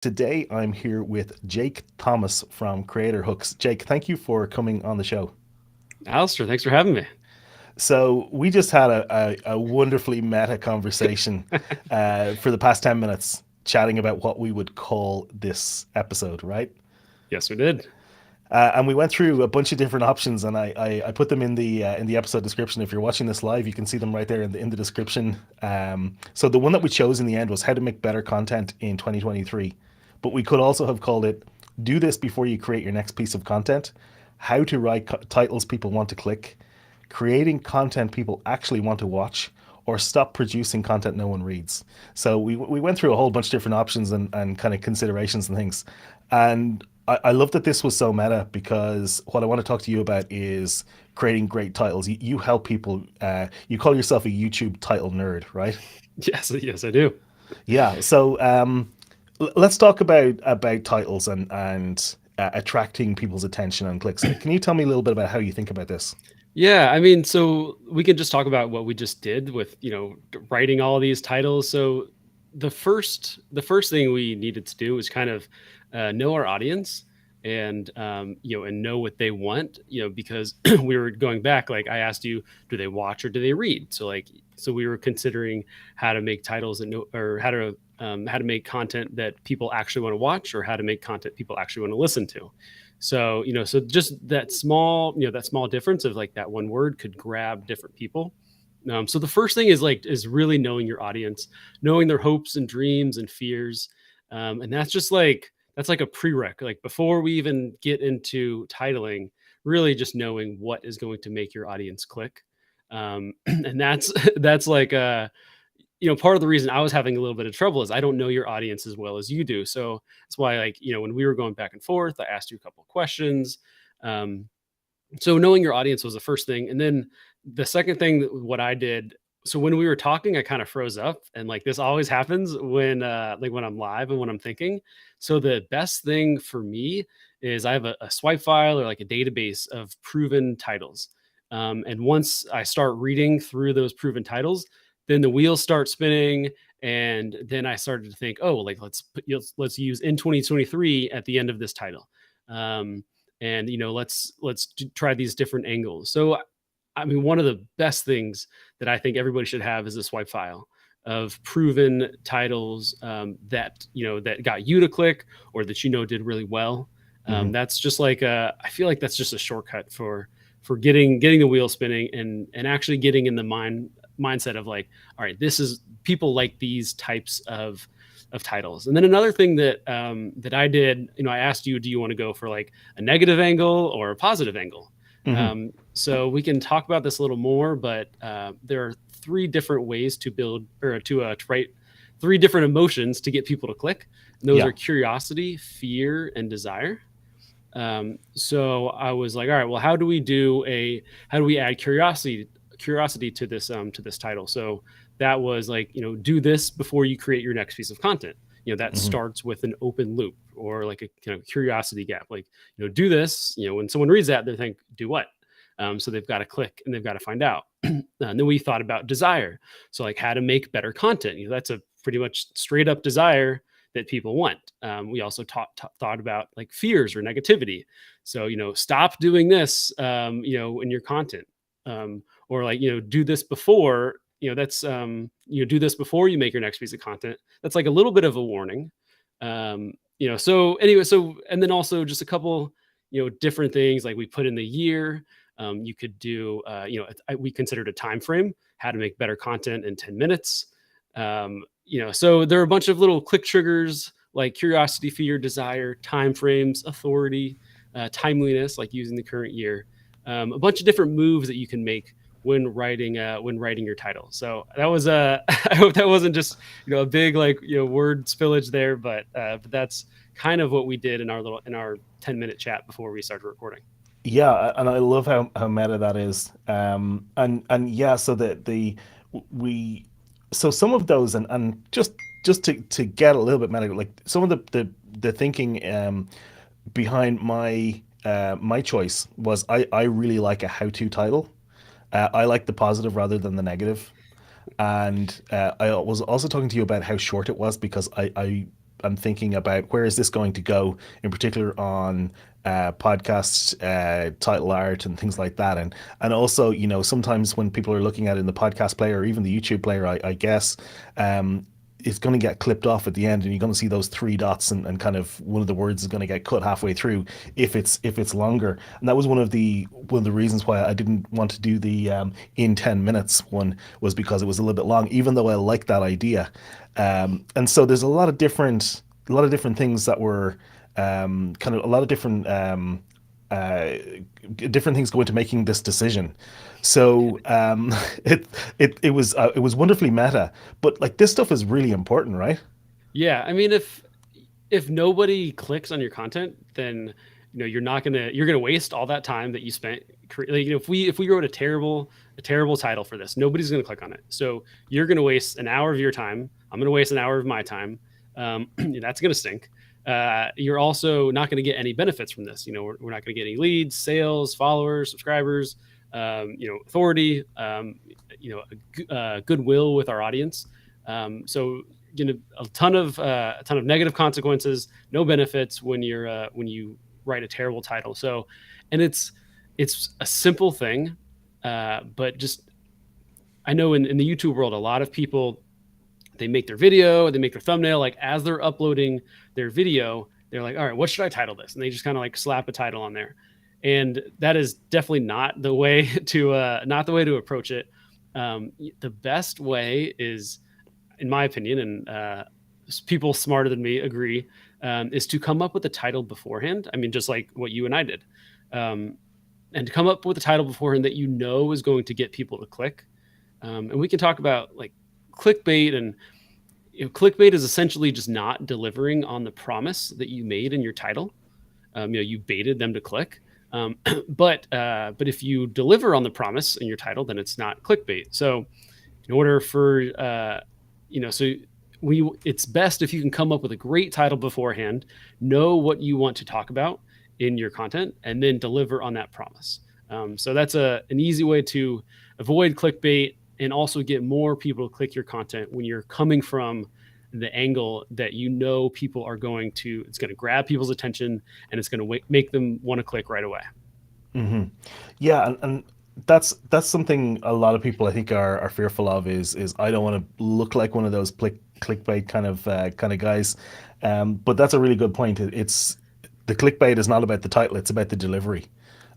Today I'm here with Jake Thomas from Creator Hooks. Jake, thank you for coming on the show. Alistair, thanks for having me. So we just had a wonderfully meta conversation for the past 10 minutes chatting about what we would call this episode, right? Yes, we did. And we went through a bunch of different options, and I put them in the episode description. If you're watching this live, you can see them right there in the description. So the one that we chose in the end was how to make better content in 2023, but we could also have called it "Do this before you create your next piece of content," how to write titles people want to click, creating content people actually want to watch, or stop producing content no one reads. So we went through a whole bunch of different options and kind of considerations and things. And I love that this was so meta because what I want to talk to you about is creating great titles. You help people, you call yourself a YouTube title nerd, right? Yes, I do. Yeah. So let's talk about titles and attracting people's attention and clicks. Can you tell me a little bit about how you think about this? Yeah, I mean, so we can just talk about what we just did with, writing all these titles. So the first thing we needed to do was kind of know our audience and and know what they want, because we were going back, like I asked you, do they watch or do they read? So we were considering how to make titles and or how to make content that people actually want to watch or how to make content people actually want to listen to. So, so just that small difference of like that one word could grab different people. So the first thing is really knowing your audience, knowing their hopes and dreams and fears. And that's like a prereq, like before we even get into titling, really just knowing what is going to make your audience click. And that's like part of the reason I was having a little bit of trouble is I don't know your audience as well as you do. So that's why, like, when we were going back and forth, I asked you a couple of questions. Um, so knowing your audience was the first thing. And then the second thing, what I did, so when we were talking, I kind of froze up, and like this always happens when like when I'm live and when I'm thinking. So the best thing for me is I have a swipe file or like a database of proven titles. And once I start reading through those proven titles, then the wheels start spinning, and then I started to think, oh, like let's use in 2023 at the end of this title. Um, and let's try these different angles. So I mean, one of the best things that I think everybody should have is a swipe file of proven titles, that got you to click or that did really well. Mm-hmm. That's just like I feel like that's just a shortcut for getting the wheel spinning and actually getting in the mindset of like, all right, this is people like these types of titles. And then another thing that I did, I asked you, do you want to go for like a negative angle or a positive angle? Mm-hmm. So we can talk about this a little more, but there are three different ways to build or to write three different emotions to get people to click. And those Yeah. are curiosity, fear, and desire. So I was like, all right, well, how do we add curiosity to this title? So that was like, do this before you create your next piece of content. That Mm-hmm. starts with an open loop or like a curiosity gap. Like, do this. When someone reads that, they think, do what? So they've got to click and they've got to find out. And then we thought about desire. So like how to make better content. That's a pretty much straight up desire that people want. We also thought about like fears or negativity. So, stop doing this, in your content, or like, do this before, that's, do this before you make your next piece of content. That's like a little bit of a warning. So anyway, and then also just a couple, different things like we put in the year. You could do, we considered a time frame, how to make better content in 10 minutes. So there are a bunch of little click triggers like curiosity, fear, desire, time frames, authority, timeliness, like using the current year, a bunch of different moves that you can make when writing your title. So that was I hope that wasn't just a big like word spillage there, but that's kind of what we did in our 10-minute chat before we started recording. Yeah, and I love how meta that is. And yeah, so we so some of those and just to get a little bit meta, like some of the thinking behind my choice was I really like a how-to title. I like the positive rather than the negative. And I was also talking to you about how short it was because I I'm thinking about where is this going to go, in particular on podcast title art and things like that, and also, sometimes when people are looking at it in the podcast player or even the YouTube player, I guess it's going to get clipped off at the end, and you're going to see those three dots, and kind of one of the words is going to get cut halfway through if it's longer. And that was one of the reasons why I didn't want to do the in 10 minutes one, was because it was a little bit long, even though I like that idea. And so there's a lot of different things that were kind of a lot of uh, different things go into making this decision. So it was wonderfully meta, but like this stuff is really important, right? Yeah, I mean, if nobody clicks on your content, then you're gonna waste all that time that you spent. Like, if we wrote a terrible title for this, nobody's gonna click on it. So you're gonna waste an hour of your time. I'm gonna waste an hour of my time. That's gonna stink. You're also not gonna get any benefits from this. We're not gonna get any leads, sales, followers, subscribers, authority, goodwill with our audience. So a ton of negative consequences, no benefits when you write a terrible title. So, and it's a simple thing, but just I know in the YouTube world, a lot of people, they make their video, they make their thumbnail, like as they're uploading their video, they're like, all right, what should I title this? And they just kind of like slap a title on there. And that is definitely not the way to approach it. The best way is, in my opinion, and people smarter than me agree, is to come up with a title beforehand. I mean, just like what you and I did, um, and to come up with a title beforehand that is going to get people to click. And we can talk about like clickbait, and clickbait is essentially just not delivering on the promise that you made in your title. You baited them to click. But if you deliver on the promise in your title, then it's not clickbait. So in order for so it's best if you can come up with a great title beforehand, know what you want to talk about in your content, and then deliver on that promise. So that's an easy way to avoid clickbait and also get more people to click your content when you're coming from the angle that people are it's going to grab people's attention, and it's going to make them want to click right away. Hmm. Yeah, and that's something a lot of people I think are fearful of, is I don't want to look like one of those clickbait kind of guys. But that's a really good point. It's the clickbait is not about the title; it's about the delivery.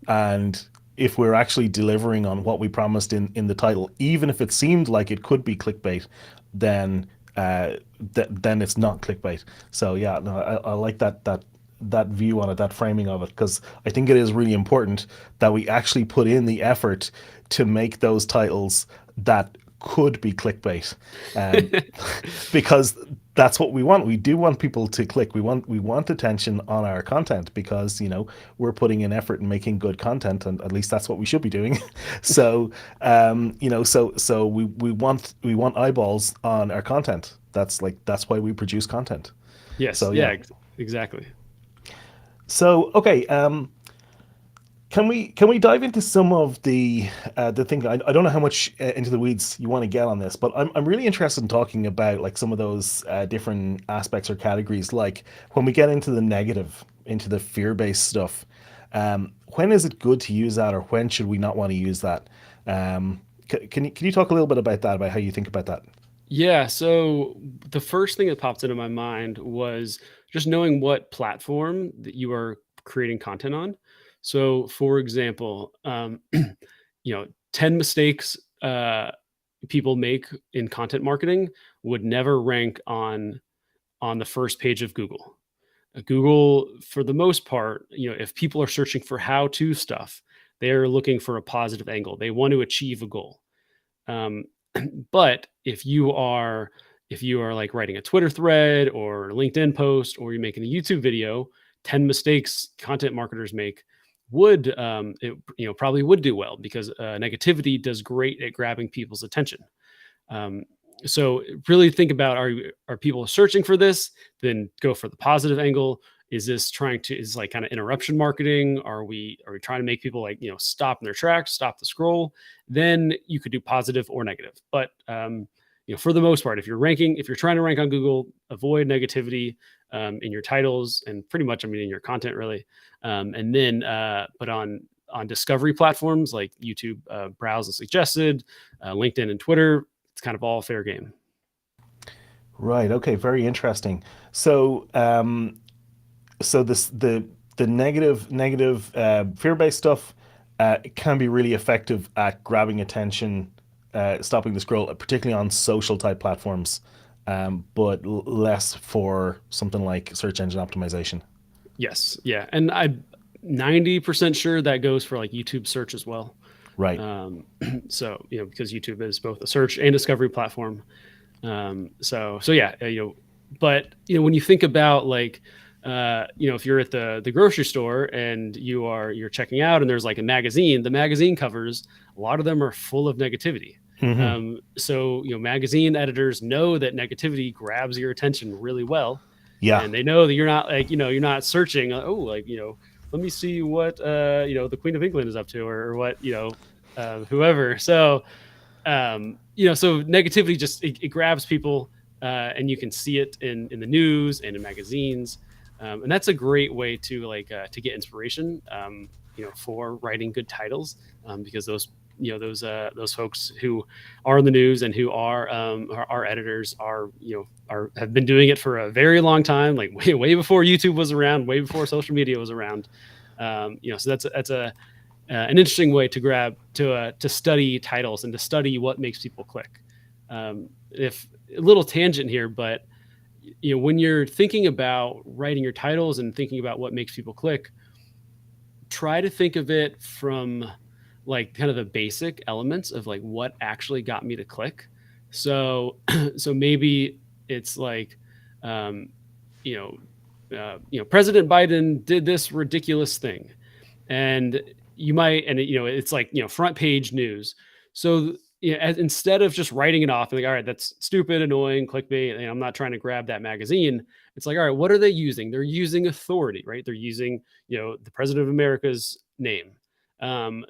And if we're actually delivering on what we promised in the title, even if it seemed like it could be clickbait, then then it's not clickbait. So yeah, no, I like that view on it, that framing of it, because I think it is really important that we actually put in the effort to make those titles that could be clickbait, um, because that's what we want. We do want people to click. We want attention on our content, because we're putting in effort and making good content, and at least that's what we should be doing. So we want eyeballs on our content. That's why we produce content. Yes, So yeah, yeah. exactly. So okay, can we dive into some of the thing? I don't know how much into the weeds you want to get on this, but I'm really interested in talking about like some of those different aspects or categories. Like when we get into the negative, into the fear-based stuff, when is it good to use that, or when should we not want to use that? Can you talk a little bit about that, about how you think about that? Yeah. So the first thing that popped into my mind was just knowing what platform that you are creating content on. So, for example, 10 mistakes people make in content marketing would never rank on the first page of Google. Google, for the most part, if people are searching for how-to stuff, they're looking for a positive angle. They want to achieve a goal. Um, but if you are like writing a Twitter thread or LinkedIn post, or you're making a YouTube video, 10 mistakes content marketers make would it probably would do well, because negativity does great at grabbing people's attention. Um, so really think about, are people searching for this? Then go for the positive angle. Is like kind of interruption marketing? Are we trying to make people like, stop in their tracks, stop the scroll? Then you could do positive or negative. But for the most part, if you're trying to rank on Google, avoid negativity in your titles and pretty much, I mean, in your content really. And then, but on discovery platforms like YouTube, browse and suggested, LinkedIn and Twitter, it's kind of all fair game. Right. Okay. Very interesting. So, so the negative fear-based stuff can be really effective at grabbing attention, stopping the scroll, particularly on social type platforms, but less for something like search engine optimization. Yes. Yeah. And I'm 90% sure that goes for like YouTube search as well. Right. Um, so, because YouTube is both a search and discovery platform. So yeah, but when you think about like, if you're at the grocery store and you're checking out and there's like a magazine, the magazine covers, a lot of them are full of negativity. Hmm. So, magazine editors know that negativity grabs your attention really well. Yeah. And they know that you're not like, you're not searching, let me see what, the Queen of England is up to or what, whoever. So negativity just it grabs people, and you can see it in the news and in magazines, and that's a great way to to get inspiration, for writing good titles, because those folks who are in the news and who are editors have been doing it for a very long time, like way before YouTube was around, way before social media was around. So that's an interesting way to study titles and to study what makes people click. If a little tangent here, but when you're thinking about writing your titles and thinking about what makes people click, try to think of it from like kind of the basic elements of like what actually got me to click. So so maybe it's like, um, you President Biden did this ridiculous thing, and it's like, front page news. So instead of just writing it off and like, all right, that's stupid, annoying, clickbait, and I'm not trying to grab that magazine. It's like, all right, what are they using? They're using authority, right? They're using, the president of America's name.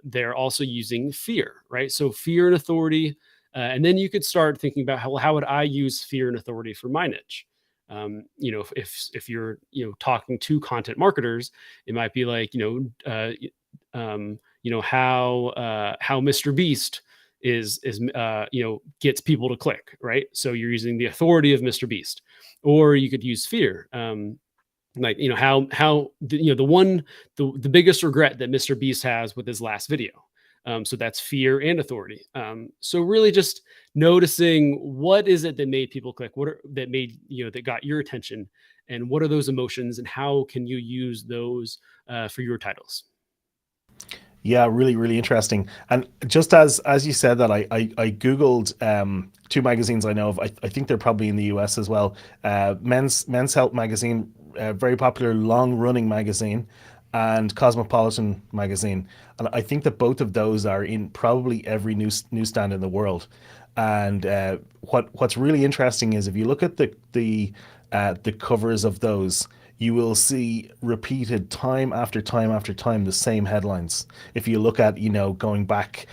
They're also using fear, right? So fear and authority. And then you could start thinking about how would I use fear and authority for my niche? If you're, talking to content marketers, it might be like, how Mr. Beast is gets people to click, right? So you're using the authority of Mr. Beast, or you could use fear. Like, how the biggest regret that Mr. Beast has with his last video. So that's fear and authority. So really just noticing what is it that made people click, that got your attention, and what are those emotions, and how can you use those for your titles. Yeah, really, really interesting. And just as you said that, I googled two magazines I know of. I think they're probably in the US as well. Men's Health magazine, very popular, long running magazine, and Cosmopolitan magazine. And I think that both of those are in probably every newsstand in the world. And what's really interesting is if you look at the covers of those, you will see repeated time after time after time the same headlines. If you look at, going back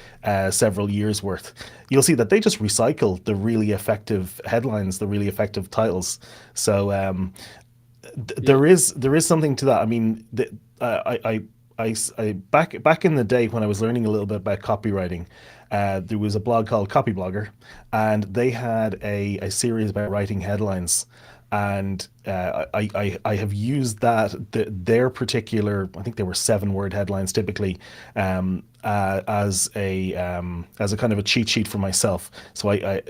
several years worth, you'll see that they just recycle the really effective headlines, the really effective titles. So Yeah. there is something to that. I mean, back in the day when I was learning a little bit about copywriting, there was a blog called Copy Blogger, and they had a series about writing headlines. And I have used their particular, I think they were 7 word headlines typically, as a kind of a cheat sheet for myself. So I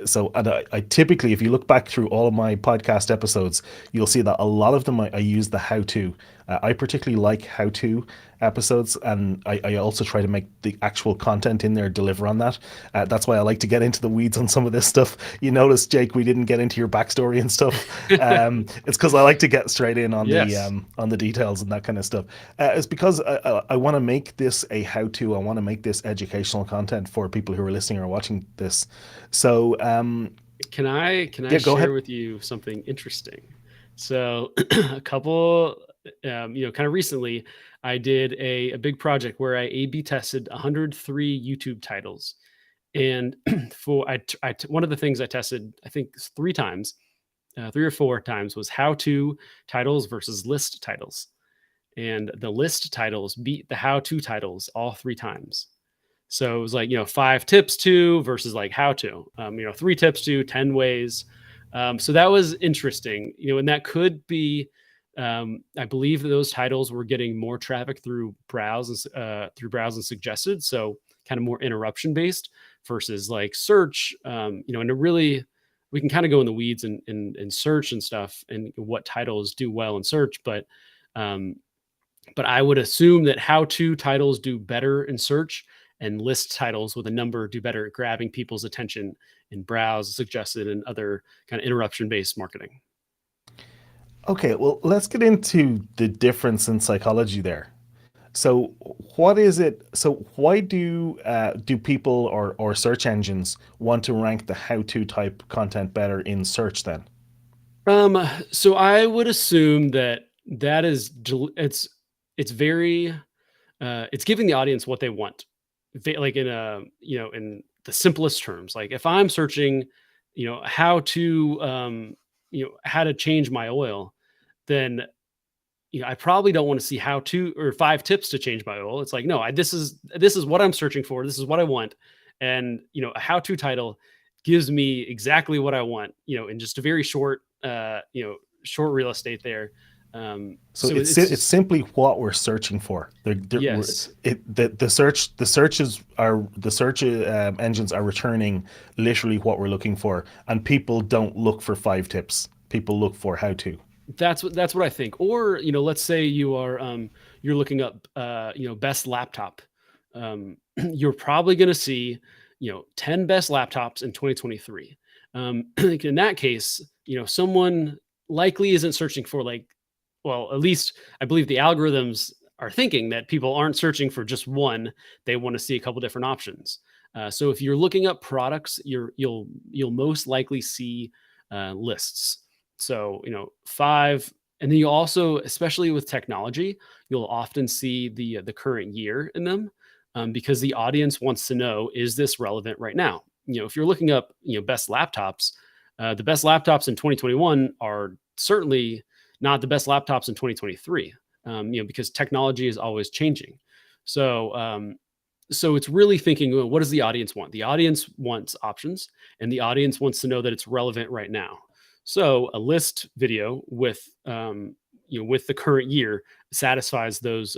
typically, if you look back through all of my podcast episodes, you'll see that a lot of them I use the how to. I particularly like how to episodes, and I also try to make the actual content in there deliver on that. That's why I like to get into the weeds on some of this stuff. You notice, Jake, we didn't get into your backstory and stuff. It's because I like to get straight in Yes. on the details and that kind of stuff. It's because I want to make this a how to. I want to make this educational content for people who are listening or watching this. So Can I yeah, go share ahead. with you something interesting? So a couple, kind of recently, I did a big project where I A/B tested 103 YouTube titles, And one of the things I tested, I think 3 times, 3 or 4 times, was how to titles versus list titles. And the list titles beat the how to titles all 3 times. So it was like, 5 tips to versus like how to, 3 tips to 10 ways. So that was interesting, and that could be, I believe that those titles were getting more traffic through browse and suggested. So kind of more interruption based versus like search, and it really, we can kind of go in the weeds and search and stuff and what titles do well in search. Um, but I would assume that how to titles do better in search, and list titles with a number do better at grabbing people's attention in browse, suggested, and other kind of interruption based marketing. Okay, well, let's get into the difference in psychology there. So, what is it? So, why do people or search engines want to rank the how-to type content better in search then? So I would assume that that is it's very it's giving the audience what they want, like in the simplest terms. Like if I'm searching, how to change my oil, then I probably don't want to see how to or 5 tips to change my oil. It's like, no, this is what I'm searching for. This is what I want. And, a how to title gives me exactly what I want, in just a very short real estate there. So So it's it's it's just, simply what we're searching for. yes, The search engines are returning literally what we're looking for, and people don't look for 5 tips. People look for how to. that's what I think. Or, let's say you're looking up, best laptop. You're probably going to see, 10 best laptops in 2023. In that case, someone likely isn't searching for like, well, at least I believe the algorithms are thinking that people aren't searching for just one. They want to see a couple different options. So if you're looking up products, you'll most likely see lists. So 5, and then you also, especially with technology, you'll often see the current year in them, because the audience wants to know, is this relevant right now? If you're looking up best laptops, the best laptops in 2021 are certainly not the best laptops in 2023, because technology is always changing. So, so it's really thinking, well, what does the audience want? The audience wants options, and the audience wants to know that it's relevant right now. So a list video with the current year satisfies those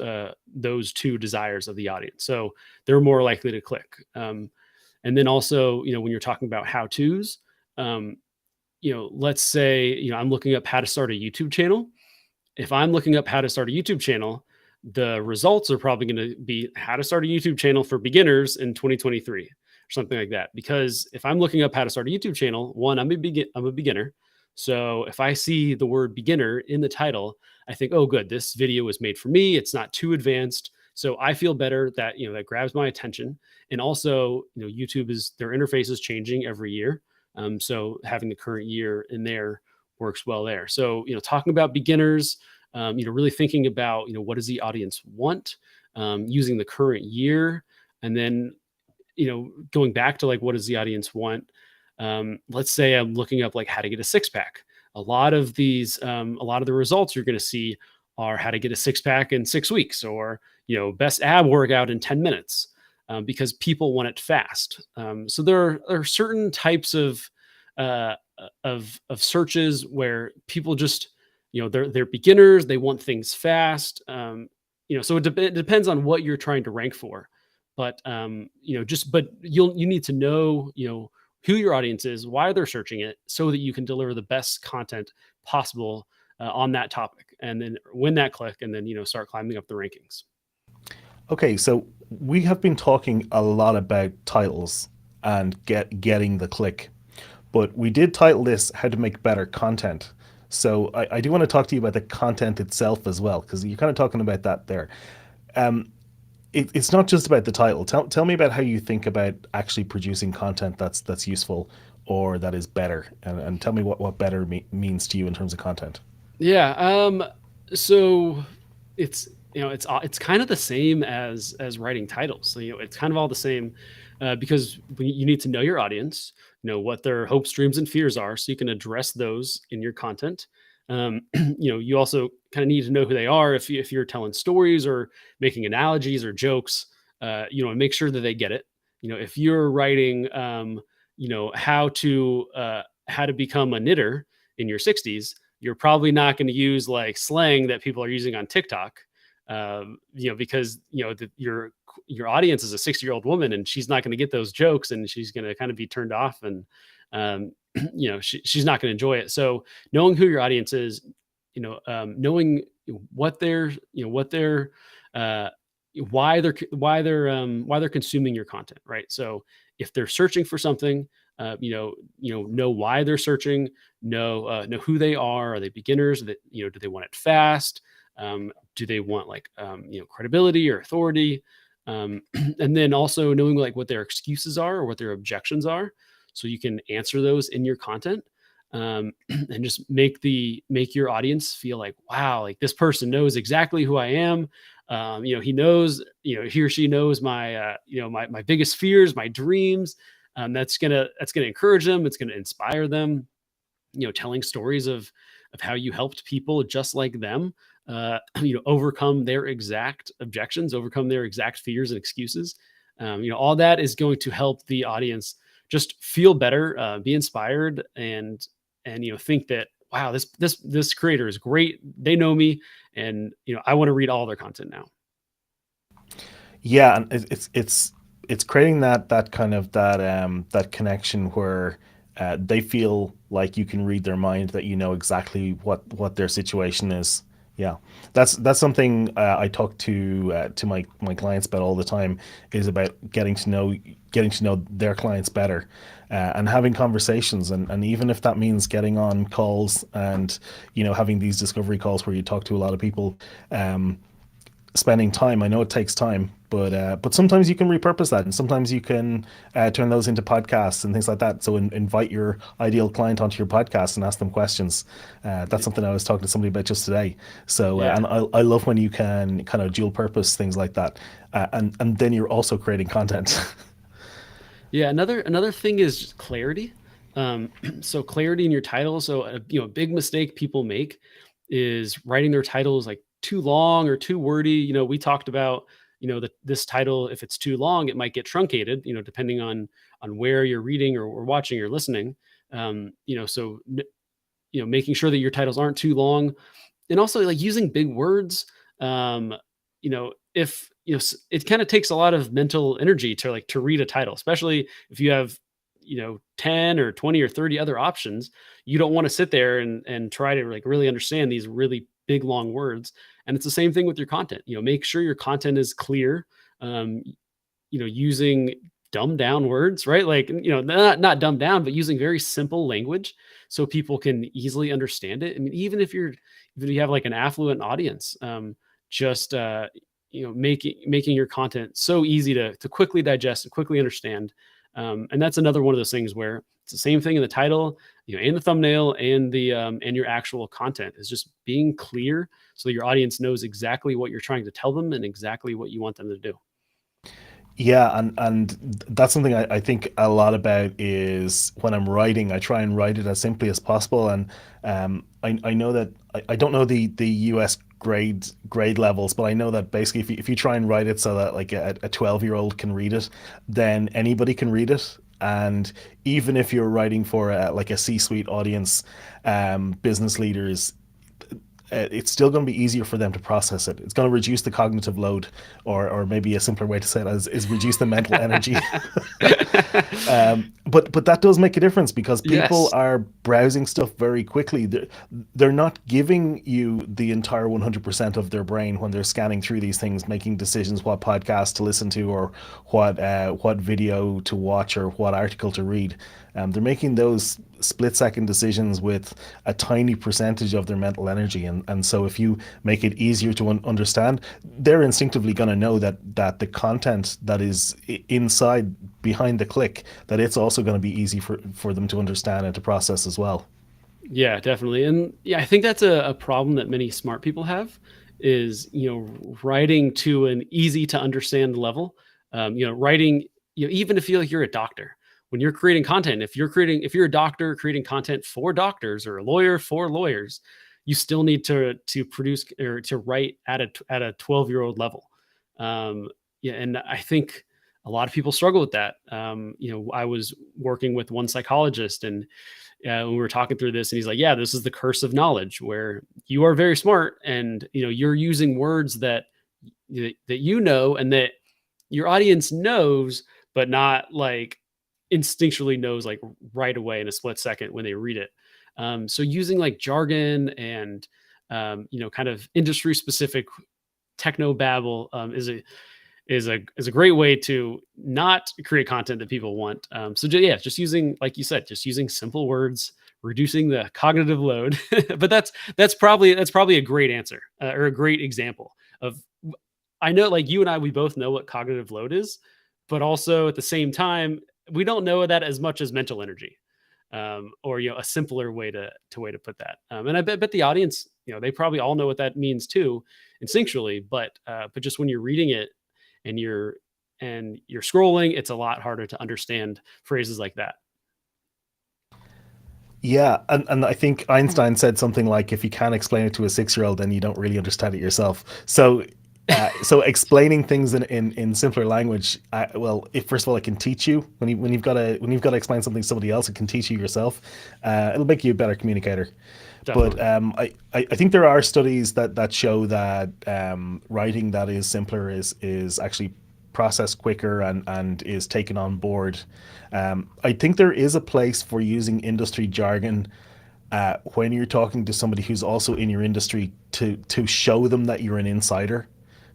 two desires of the audience. So they're more likely to click. And then also, when you're talking about how tos, um, let's say, I'm looking up how to start a YouTube channel. If I'm looking up how to start a YouTube channel, the results are probably going to be how to start a YouTube channel for beginners in 2023 or something like that. Because if I'm looking up how to start a YouTube channel, one, I'm a beginner. So if I see the word beginner in the title, I think, oh, good, this video was made for me. It's not too advanced. So I feel better that, that grabs my attention. And also, YouTube their interface is changing every year. So having the current year in there works well there. So, talking about beginners, really thinking about, what does the audience want, using the current year, and then, going back to like, what does the audience want? Let's say I'm looking up like how to get a 6 pack. A lot of the results you're going to see are how to get a 6 pack in 6 weeks, or, best ab workout in 10 minutes, because people want it fast. So there are certain types uh, of searches where people just, they're beginners. They want things fast. So it depends on what you're trying to rank for. But but you need to know, who your audience is, why they're searching it, so that you can deliver the best content possible on that topic, and then win that click, and then start climbing up the rankings. Okay, so we have been talking a lot about titles and getting the click, but we did title this "How to Make Better Content." So I do want to talk to you about the content itself as well, because you're kind of talking about that there. It's not just about the title. Tell me about how you think about actually producing content that's useful or that is better, and tell me what better means to you in terms of content. Yeah. So it's it's kind of the same as writing titles. So, it's kind of all the same. because you need to know your audience, know what their hopes, dreams, and fears are, so you can address those in your content. You also kind of need to know who they are if you're telling stories or making analogies or jokes. And make sure that they get it. If you're writing, how to become a knitter in your 60s, you're probably not going to use like slang that people are using on TikTok, because your audience is a 60-year-old woman, and she's not going to get those jokes, and she's going to kind of be turned off, and um, she's not going to enjoy it. So knowing who your audience is, knowing what they're uh, why they're consuming your content, right? So if they're searching for something, know why they're searching, know who they are. Are they beginners? That do they want it fast? Do they want like credibility or authority? And then also knowing like what their excuses are or what their objections are, so you can answer those in your content. And just make your audience feel like, wow, like this person knows exactly who I am. He knows, he or she knows my biggest fears, my dreams. That's gonna encourage them. It's gonna inspire them. Telling stories of how you helped people just like them, overcome their exact objections, overcome their exact fears and excuses. All that is going to help the audience just feel better, be inspired, and think that, wow, this creator is great. They know me, and I want to read all their content now. Yeah, and it's creating that kind of that connection where they feel like you can read their mind, that you know exactly what their situation is. Yeah, that's something I talk to my clients about all the time, is about getting to know their clients better, and having conversations, and even if that means getting on calls and having these discovery calls where you talk to a lot of people, spending time. I know it takes time, but sometimes you can repurpose that, and sometimes you can turn those into podcasts and things like that. So invite your ideal client onto your podcast and ask them questions. That's something I was talking to somebody about just today. So Yeah. and I love when you can kind of dual purpose things like that, and then you're also creating content. Yeah, another thing is just clarity. So clarity in your title. So a big mistake people make is writing their titles like too long or too wordy. We talked about that this title, if it's too long, it might get truncated. Depending on where you're reading or watching or listening. So making sure that your titles aren't too long, and also like using big words. If it kind of takes a lot of mental energy to read a title, especially if you have 10 or 20 or 30 other options. You don't want to sit there and try to like really understand these really big long words. And it's the same thing with your content. Make sure your content is clear. um, using dumbed down words, right? Like, not dumbed down, but using very simple language so people can easily understand it. I mean, even if you have like an affluent audience, just making your content so easy to quickly digest and quickly understand. And that's another one of those things where it's the same thing in the title, and the thumbnail, and your actual content is just being clear so that your audience knows exactly what you're trying to tell them and exactly what you want them to do. Yeah, and that's something I think a lot about, is when I'm writing, I try and write it as simply as possible. And I know that I don't know the US grade levels, but I know that basically if you try and write it so that like a 12-year-old can read it, then anybody can read it. And even if you're writing for like a C-suite audience, business leaders, it's still going to be easier for them to process it. It's going to reduce the cognitive load, or maybe a simpler way to say it is reduce the mental energy. But that does make a difference, because people Yes. are browsing stuff very quickly. They're not giving you the entire 100% of their brain when they're scanning through these things, making decisions what podcast to listen to, or what video to watch, or what article to read. They're making those split-second decisions with a tiny percentage of their mental energy, and so if you make it easier to understand, they're instinctively going to know that the content that is inside, behind the click, that it's also going to be easy for them to understand and to process as well. Yeah, definitely. And yeah, I think that's a problem that many smart people have, is, writing to an easy to understand level. Writing even if you feel like you're a doctor, when you're creating content, if you're a doctor creating content for doctors or a lawyer for lawyers, you still need to produce or to write at a 12-year-old level. Yeah, and I think a lot of people struggle with that. I was working with one psychologist, and when we were talking through this, and he's like, "Yeah, this is the curse of knowledge, where you are very smart, and you're using words that and that your audience knows, but not like instinctually knows like right away in a split second when they read it." So using like jargon and kind of industry specific techno babble is a great way to not create content that people want. Yeah, just using, like you said, just using simple words, reducing the cognitive load. But that's probably a great answer, or a great example of. I know, like you and I, we both know what cognitive load is, but also at the same time, we don't know that as much as mental energy, or a simpler way to put that. And I bet the audience, they probably all know what that means too, instinctually. But just when you're reading it and you're scrolling, it's a lot harder to understand phrases like that. Yeah, and I think Einstein said something like, if you can't explain it to a 6-year-old, then you don't really understand it yourself. So explaining things in simpler language, well, if first of all, it can teach you when you've got to explain something to somebody else, it can teach you yourself. It'll make you a better communicator. But Definitely. I think there are studies that show that writing that is simpler is actually processed quicker and is taken on board. I think there is a place for using industry jargon when you're talking to somebody who's also in your industry, to show them that you're an insider,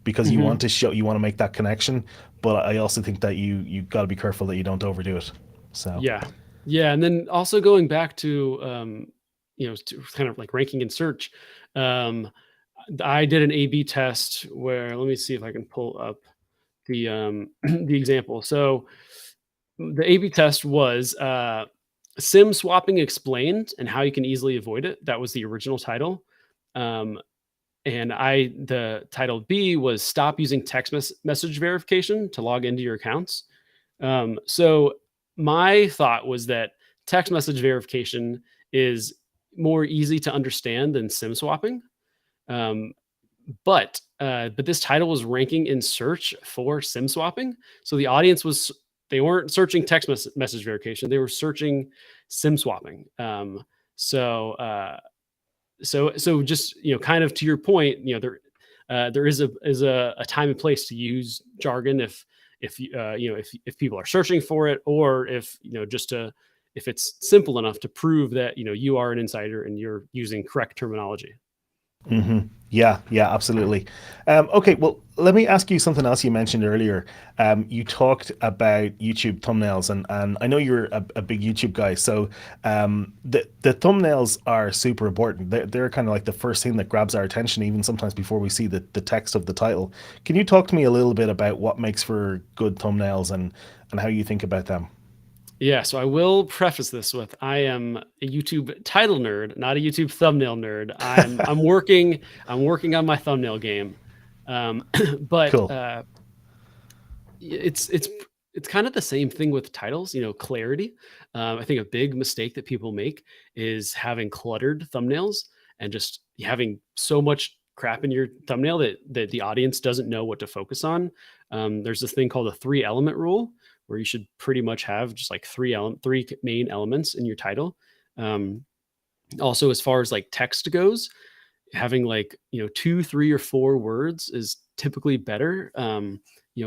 because Mhm. you want to make that connection. But I also think that you got to be careful that you don't overdo it. So Yeah. Yeah, and then also going back to, to kind of like ranking in search, um, I did an A/B test where, let me see if I can pull up the the example. So the A/B test was SIM swapping explained and how you can easily avoid it. That was the original title. Um, and the title B was stop using text message verification to log into your accounts. So my thought was that text message verification is more easy to understand than SIM swapping. Um, but this title was ranking in search for SIM swapping. So the audience was they weren't searching text message verification; they were searching SIM swapping. So just kind of to your point, there is a time and place to use jargon if people are searching for it, or if just to if it's simple enough to prove that you are an insider and you're using correct terminology. yeah, yeah, absolutely. Okay, well, let me ask you something else you mentioned earlier. You talked about YouTube thumbnails, and I know you're a big YouTube guy, so the thumbnails are super important. They're kind of like the first thing that grabs our attention, even sometimes before we see the text of the title. Can you talk to me a little bit about what makes for good thumbnails, and how you think about them? Yeah, so I will preface this with I am a YouTube title nerd, not a YouTube thumbnail nerd. I'm working on my thumbnail game. Um, but Cool. it's kind of the same thing with titles, clarity. I think a big mistake that people make is having cluttered thumbnails and just having so much crap in your thumbnail that the audience doesn't know what to focus on. There's this thing called the three element rule, where you should pretty much have just like three main elements in your title. Um, Also, as far as like text goes, having like 2, 3, or 4 words is typically better,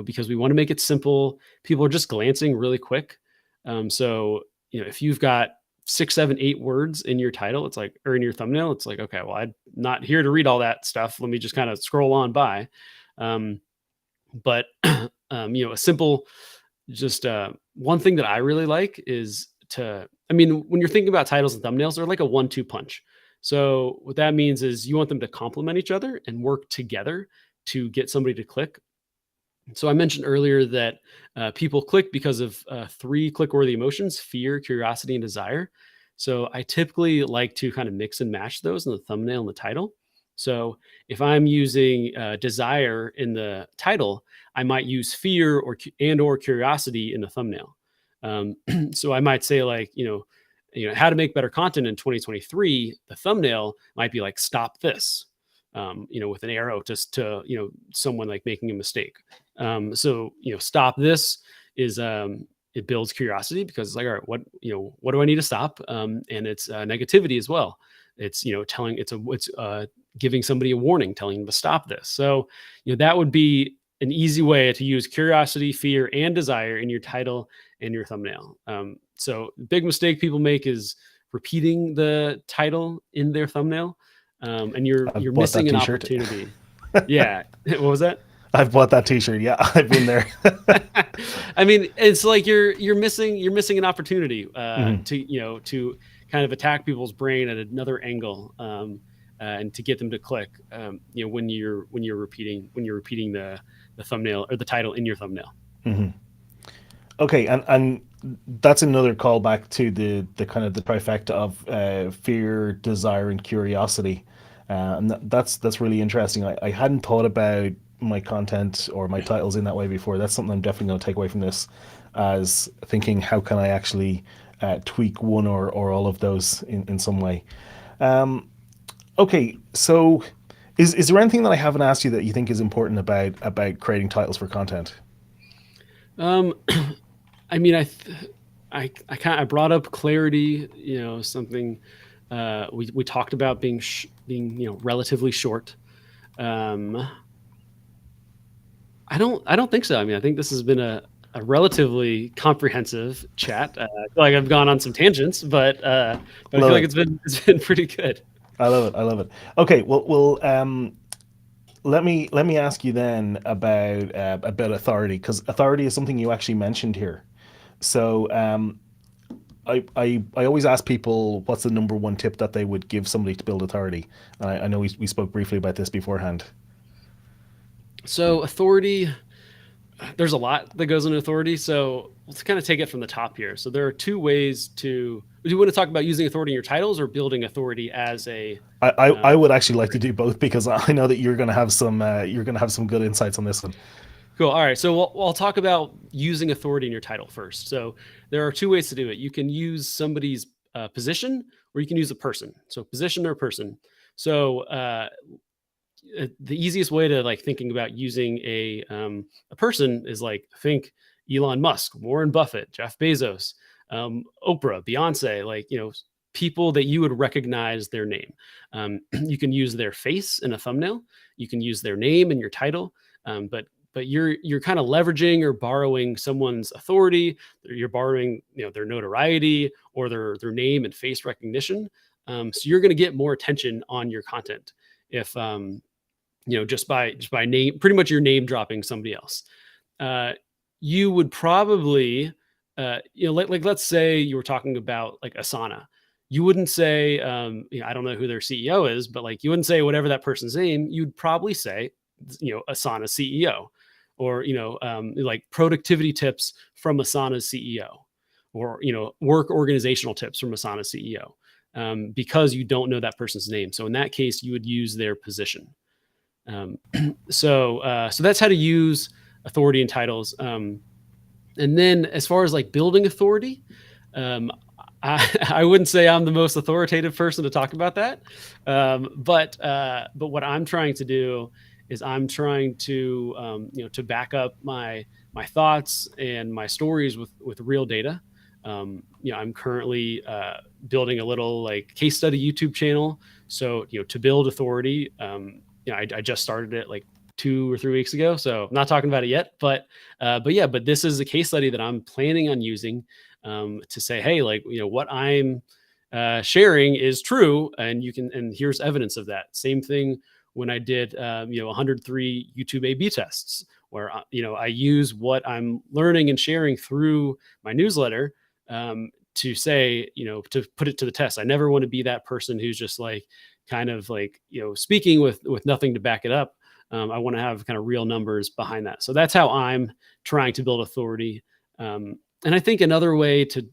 because we want to make it simple. People are just glancing really quick. So if you've got 6, 7, 8 words in your title, it's like, or in your thumbnail, it's like, okay, well, I'm not here to read all that stuff, let me just kind of scroll on by. Um, but a simple, just one thing that I really like is when you're thinking about titles and thumbnails, they're like a 1-2 punch. So what that means is you want them to complement each other and work together to get somebody to click. So I mentioned earlier that people click because of 3 click-worthy emotions: fear, curiosity, and desire. So I typically like to kind of mix and match those in the thumbnail and the title. So if I'm using desire in the title, I might use fear or curiosity in the thumbnail. So I might say like, how to make better content in 2023. The thumbnail might be like, stop this, with an arrow just to, someone like making a mistake. So, stop this is, it builds curiosity because it's like, all right, what do I need to stop? And it's negativity as well. It's, giving somebody a warning, telling them to stop this. So, that would be an easy way to use curiosity, fear, and desire in your title and your thumbnail. So big mistake people make is repeating the title in their thumbnail, and I've you're bought that missing an T-shirt. opportunity. Yeah, what was that? I've bought that T-shirt. Yeah, I've been there. I mean, it's like you're missing an opportunity Mhm. to kind of attack people's brain at another angle, and to get them to click. When you're repeating the thumbnail or the title in your thumbnail. Mhm. Okay, and that's another callback to the kind of the trifecta of fear, desire, and curiosity, and that's really interesting. I hadn't thought about my content or my titles in that way before. That's something I'm definitely going to take away from this, as thinking how can I actually tweak one or all of those in some way. Okay, so is there anything that I haven't asked you that you think is important about creating titles for content? Um, I mean, I brought up clarity. Something we talked about being relatively short. Um, I don't think so. I mean, I think this has been a relatively comprehensive chat. I feel like I've gone on some tangents, but I feel Love like it. it's been pretty good. I love it. I love it. Okay, well, let me ask you then about authority, because authority is something you actually mentioned here. So I always ask people what's the number one tip that they would give somebody to build authority. And I know we spoke briefly about this beforehand. So authority, there's a lot that goes into authority. So let's kind of take it from the top here. So there are two ways to. Do you want to talk about using authority in your titles or building authority as a I would actually like to do both, because I know that you're gonna have some good insights on this one. Cool. All right. So I'll talk about using authority in your title first. So there are two ways to do it. You can use somebody's position, or you can use a person. So position or person. So the easiest way to like thinking about using a person is like think Elon Musk, Warren Buffett, Jeff Bezos, Oprah, Beyonce, like people that you would recognize their name. You can use their face in a thumbnail. You can use their name in your title, but you're kind of leveraging or borrowing someone's authority. You're borrowing their notoriety or their name and face recognition. So you're going to get more attention on your content if just by name, pretty much your name dropping somebody else. Uh, you would probably, like let's say you were talking about like Asana. You wouldn't say, I don't know who their CEO is, but like you wouldn't say whatever that person's name. You'd probably say, Asana CEO, or like productivity tips from Asana's CEO, or work organizational tips from Asana CEO, because you don't know that person's name. So in that case, you would use their position. So that's how to use authority and titles. And then as far as like building authority, um, I wouldn't say I'm the most authoritative person to talk about that. But what I'm trying to do is I'm trying to to back up my thoughts and my stories with real data. I'm currently building a little like case study YouTube channel. So to build authority, I just started it like 2 or 3 weeks ago, so I'm not talking about it yet. But this is a case study that I'm planning on using, to say, hey, like what I'm sharing is true, and here's evidence of that. Same thing when I did 103 YouTube A/B tests, where I use what I'm learning and sharing through my newsletter, to say, to put it to the test. I never want to be that person who's just like kind of like speaking with nothing to back it up. I want to have kind of real numbers behind that. So that's how I'm trying to build authority. And I think another way to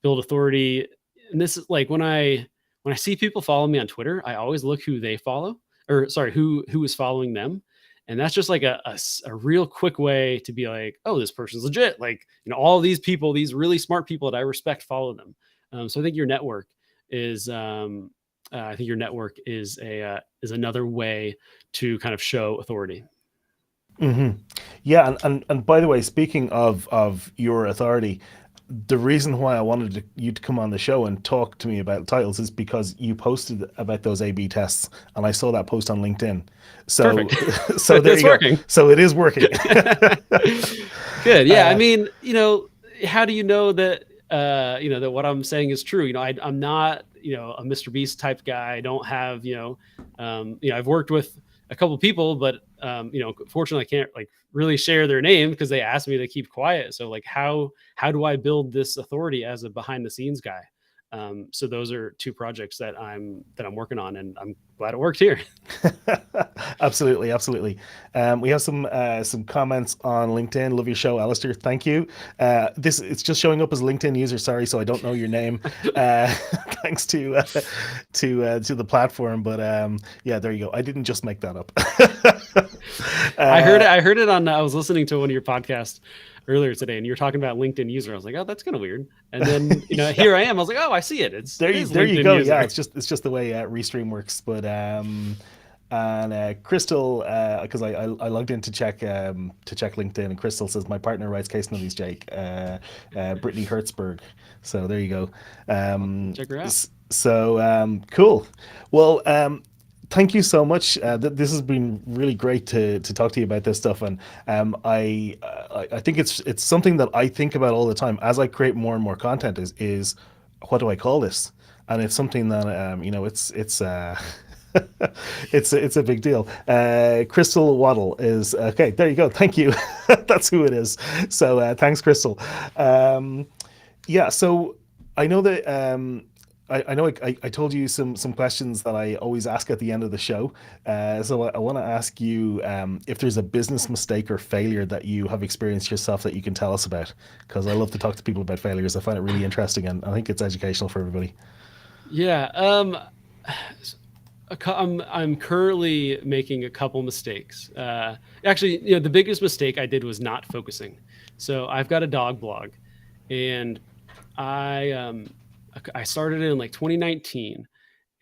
build authority, and this is like when I see people follow me on Twitter, I always look who they follow. or sorry, who is following them. And that's just like a real quick way to be like, oh, this person's legit. Like, all these people, these really smart people that I respect, follow them. So I think your network is, I think your network is another way to kind of show authority. Hmm. Yeah, and by the way, speaking of your authority, the reason why I wanted you to come on the show and talk to me about titles is because you posted about those A/B tests, and I saw that post on LinkedIn. So, Perfect. so there It's you go. working. So it is working. Good. Yeah. I uh, mean, how do you know that, that what I'm saying is true? I'm not, a Mr. Beast type guy. I don't have, I've worked with a couple of people, but, fortunately I can't like really share their name because they asked me to keep quiet. So like, how do I build this authority as a behind the scenes guy? So those are two projects that I'm working on, and I'm glad it worked here. Absolutely, absolutely. We have some comments on LinkedIn. Love your show, Alistair. Thank you. This it's just showing up as a LinkedIn user. Sorry, so I don't know your name. Uh, Thanks to the platform, but yeah, there you go. I didn't just make that up. I heard uh, it. I heard it on. I was listening to one of your podcasts earlier today, and you were talking about LinkedIn user. I was like, oh, that's kind of weird. And then yeah, here I am. I was like, oh, I see it. It is there you LinkedIn go. Yeah, user. it's just the way Restream works. But and Crystal, because I logged in to check LinkedIn, and Crystal says my partner writes case studies, Jake. Brittany Hertzberg. So there you go. I'll check her out. Cool. Well, thank you so much. This has been really great to talk to you about this stuff, and I think it's something that I think about all the time as I create more and more content. Is what do I call this? And it's something that it's it's a big deal. Crystal Waddle is okay. There you go. Thank you. That's who it is. So thanks, Crystal. Um, yeah. So I know that I know I told you some questions that I always ask at the end of the show. So I want to ask you if there's a business mistake or failure that you have experienced yourself that you can tell us about. Because I love to talk to people about failures. I find it really interesting, and I think it's educational for everybody. Yeah. I'm currently making a couple mistakes. Actually, the biggest mistake I did was not focusing. So I've got a dog blog, and I started it in like 2019,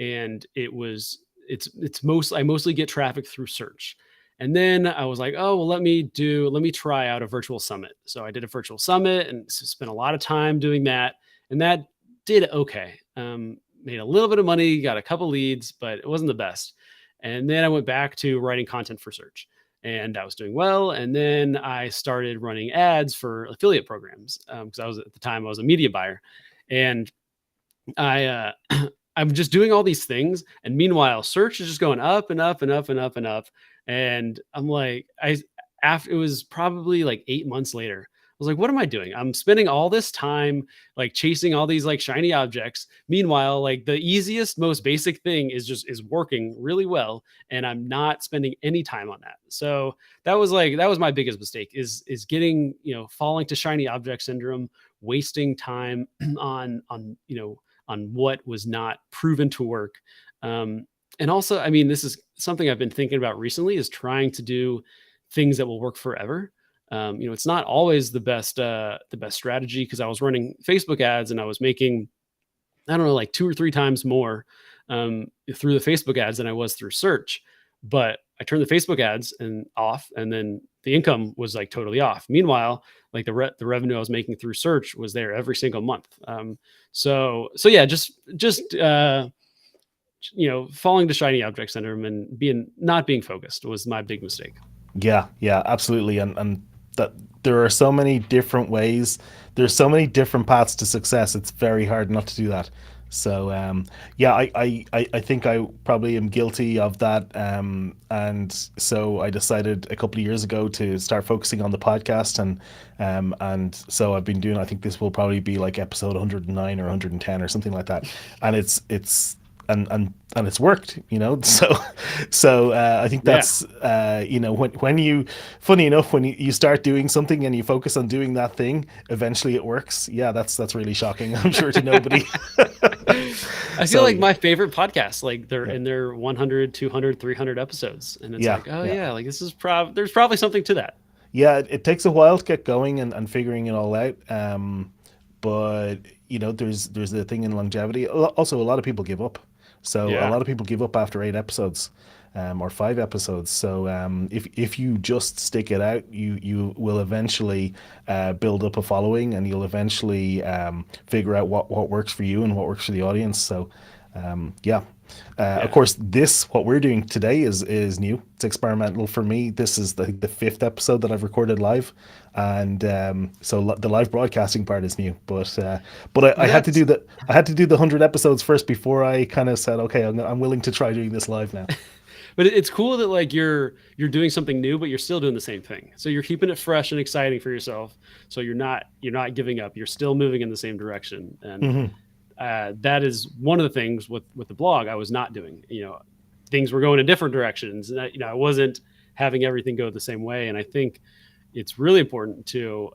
and I mostly get traffic through search. And then I was like, oh well, let me try out a virtual summit. So I did a virtual summit and spent a lot of time doing that, and that did okay. Made a little bit of money, got a couple leads, but it wasn't the best. And then I went back to writing content for search, and I was doing well. And then I started running ads for affiliate programs because I was at the time I was a media buyer, and I I'm just doing all these things, and meanwhile, search is just going up and up and up and up and up. And I'm like, after it was probably like 8 months later, I was like, what am I doing? I'm spending all this time like chasing all these like shiny objects. Meanwhile, like the easiest, most basic thing is working really well, and I'm not spending any time on that. So that was my biggest mistake is getting falling to shiny object syndrome, wasting time on on what was not proven to work. And also, I mean, this is something I've been thinking about recently is trying to do things that will work forever. It's not always the best strategy because I was running Facebook ads and I was making, I don't know, like 2 or 3 times more through the Facebook ads than I was through search. But I turned the Facebook ads and off, and then the income was like totally off. Meanwhile, like the revenue I was making through search was there every single month. So yeah, just falling to shiny object syndrome and not being focused was my big mistake. Yeah, yeah, absolutely. And that there are so many different ways, there's so many different paths to success. It's very hard not to do that. So yeah, I think I probably am guilty of that. And so I decided a couple of years ago to start focusing on the podcast, and so I've been doing. I think this will probably be like episode 109 or 110 or something like that. And it's and it's worked, you know. So I think Yeah. that's you know, when you, funny enough, when you start doing something and you focus on doing that thing, eventually it works. Yeah, that's really shocking, I'm sure, to nobody. I feel So like my favorite podcasts, like they're yeah, in their 100, 200, 300 episodes. And it's yeah, like, oh yeah. yeah, like this is there's probably something to that. Yeah, it takes a while to get going and figuring it all out. But you know, there's the thing in longevity. Also, a lot of people give up. So a Yeah. lot of people give up after 8 episodes, or 5 episodes. So if you just stick it out, you will eventually build up a following, and you'll eventually figure out what works for you and what works for the audience. So yeah. Of Yeah. course, this what we're doing today is new. It's experimental for me. This is the fifth episode that I've recorded live, and so the live broadcasting part is new. But I had to That's do the 100 episodes first before I kind of said, okay, I'm willing to try doing this live now. but it's cool that like you're doing something new, but you're still doing the same thing. So you're keeping it fresh and exciting for yourself. So you're not giving up. You're still moving in the same direction. And Hmm. that is one of the things with the blog I was not doing. Things were going in different directions, and I wasn't having everything go the same way. And I think it's really important to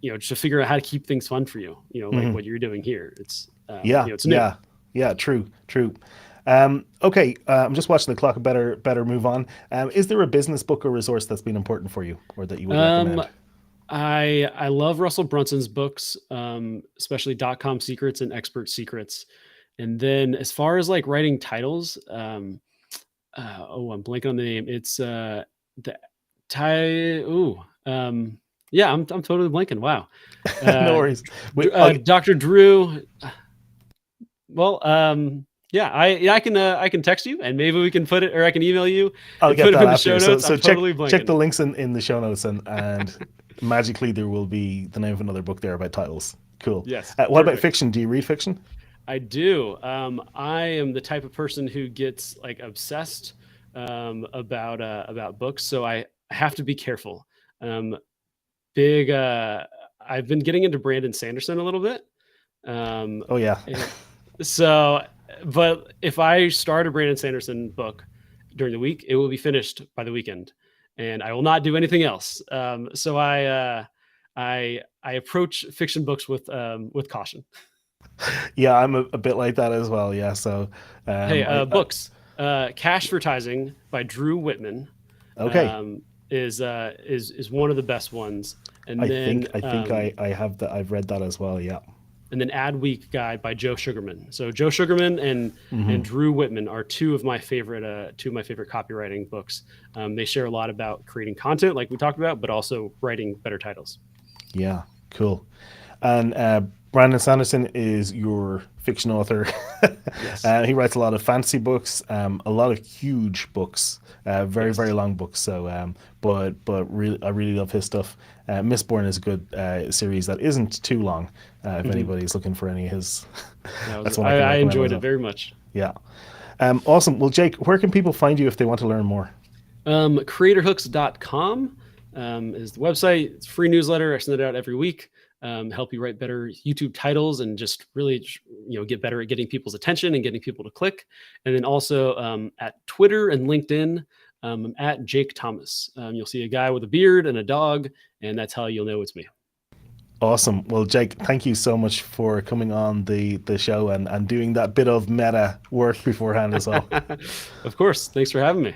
just to figure out how to keep things fun for you. Like Hmm. what you're doing here. It's Yeah, it's new. yeah, yeah. True, true. Okay, I'm just watching the clock. Better move on. Is there a business book or resource that's been important for you, or that you would Um, recommend? I love Russell Brunson's books, especially .com Secrets and Expert Secrets. And then as far as like writing titles, I'm blanking on the name. It's the Ty. Ooh, yeah, I'm totally blanking. Wow. No Uh, worries. Wait, I'll Dr. Drew. Well, yeah, I can text you and maybe we can put it, or I can email you I'll and get put it that in the show after. So notes. I'm so check totally check the blanking. links in the show notes, and magically there will be the name of another book there about titles. Cool. Yes, What about perfect. fiction? Do you read fiction? I do. I am the type of person who gets like obsessed about books, so I have to be careful. Um, big. I've been getting into Brandon Sanderson a little bit. Um, Oh yeah. and so, but if I start a Brandon Sanderson book during the week, it will be finished by the weekend, and I will not do anything else. So I approach fiction books with caution. Yeah, I'm a bit like that as well. Yeah. So Hey, I books. Cash Advertising by Drew Whitman okay. um, is one of the best ones, and I then think I think I have that. I've read that as well. Yeah. Ad Week Guide by Joe Sugarman. So Joe Sugarman and Hmm. Drew Whitman are two of my favorite copywriting books. They share a lot about creating content, like we talked about, but also writing better titles. Yeah. Cool. And Brandon Sanderson is your fiction author. Yes. He writes a lot of fantasy books, a lot of huge books, very very Yes. long books. So, but really, I really love his stuff. Mistborn is a good series that isn't too long. If Mhm. anybody's looking for any of his, That was that's one I can I recommend enjoyed as it well. very much. Yeah. Awesome. Well, Jake, where can people find you if they want to learn more? Creatorhooks.com is the website. It's a free newsletter. I send it out every week. Help you write better YouTube titles and just really, get better at getting people's attention and getting people to click. And then also at Twitter and LinkedIn, I'm at Jake Thomas. You'll see a guy with a beard and a dog, and that's how you'll know it's me. Awesome. Well, Jake, thank you so much for coming on the show and doing that bit of meta work beforehand as well. Of course. Thanks for having me.